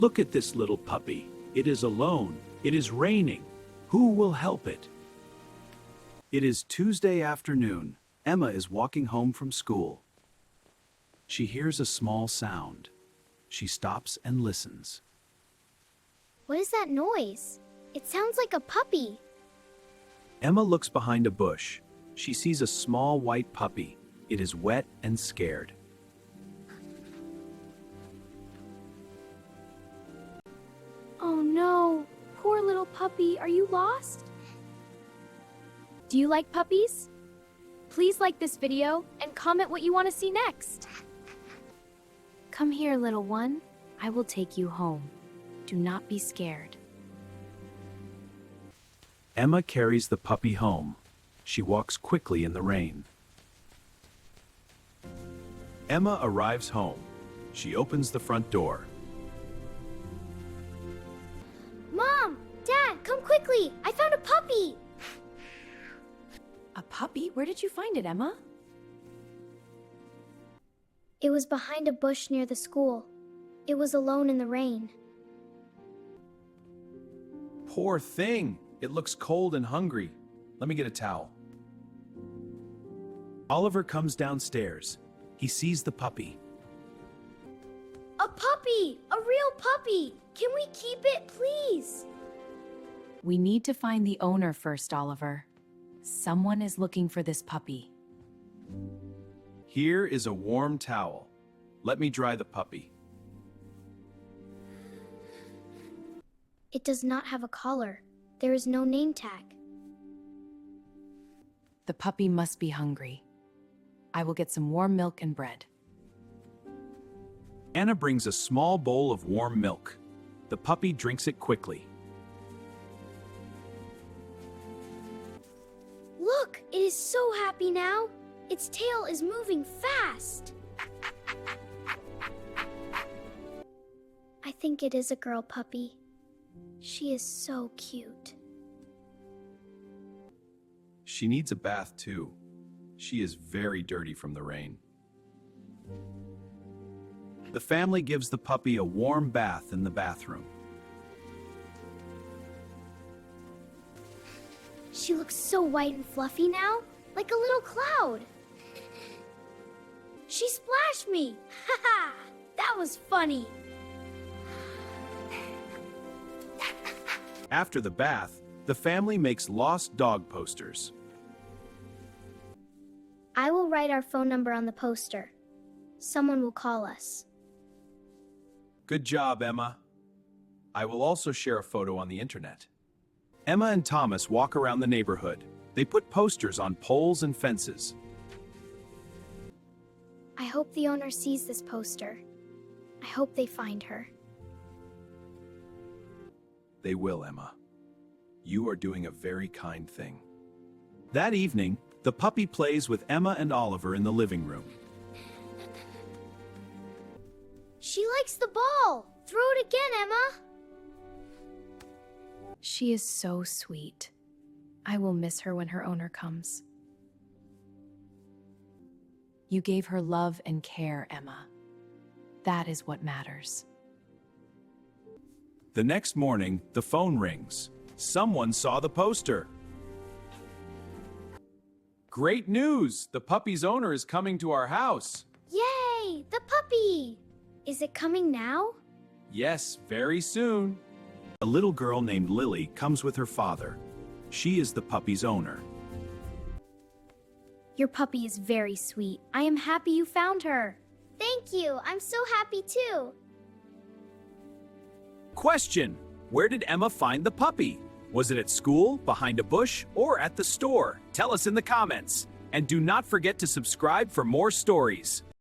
Look at this little puppy. It is alone. It is raining. Who will help it? It is Tuesday afternoon. Emma is walking home from school. She hears a small sound. She stops and listens. What is that noise? It sounds like a puppy. Emma looks behind a bush. She sees a small white puppy. It is wet and scared. Oh no, poor little puppy, are you lost? Do you like puppies? Please like this video and comment what you want to see next. Come here, little one. I will take you home. Do not be scared. Emma carries the puppy home. She walks quickly in the rain. Emma arrives home. She opens the front door. Mom! Dad, come quickly! I found a puppy! A puppy? Where did you find it, Emma? It was behind a bush near the school. It was alone in the rain. Poor thing. It looks cold and hungry. Let me get a towel. Oliver comes downstairs. He sees the puppy. A puppy! A real puppy! Can we keep it, please? We need to find the owner first, Oliver. Someone is looking for this puppy. Here is a warm towel. Let me dry the puppy. It does not have a collar. There is no name tag. The puppy must be hungry. I will get some warm milk and bread. Anna brings a small bowl of warm milk. The puppy drinks it quickly. Look, it is so happy now. Its tail is moving fast. I think it is a girl puppy. She is so cute. She needs a bath too. She is very dirty from the rain. The family gives the puppy a warm bath in the bathroom. She looks so white and fluffy now, like a little cloud. She splashed me! Haha! That was funny! After the bath, the family makes lost dog posters. I will write our phone number on the poster. Someone will call us. Good job, Emma. I will also share a photo on the internet. Emma and Thomas walk around the neighborhood. They put posters on poles and fences. I hope the owner sees this poster. I hope they find her. They will, Emma. You are doing a very kind thing. That evening, the puppy plays with Emma and Oliver in the living room. She likes the ball! Throw it again, Emma! She is so sweet. I will miss her when her owner comes. You gave her love and care, Emma. That is what matters. The next morning, the phone rings. Someone saw the poster. Great news! The puppy's owner is coming to our house. Yay! The puppy! Is it coming now? Yes, very soon. A little girl named Lily comes with her father. She is the puppy's owner. Your puppy is very sweet. I am happy you found her. Thank you. I'm so happy too. Question: where did Emma find the puppy? Was it at school, behind a bush, or at the store? Tell us in the comments. And do not forget to subscribe for more stories.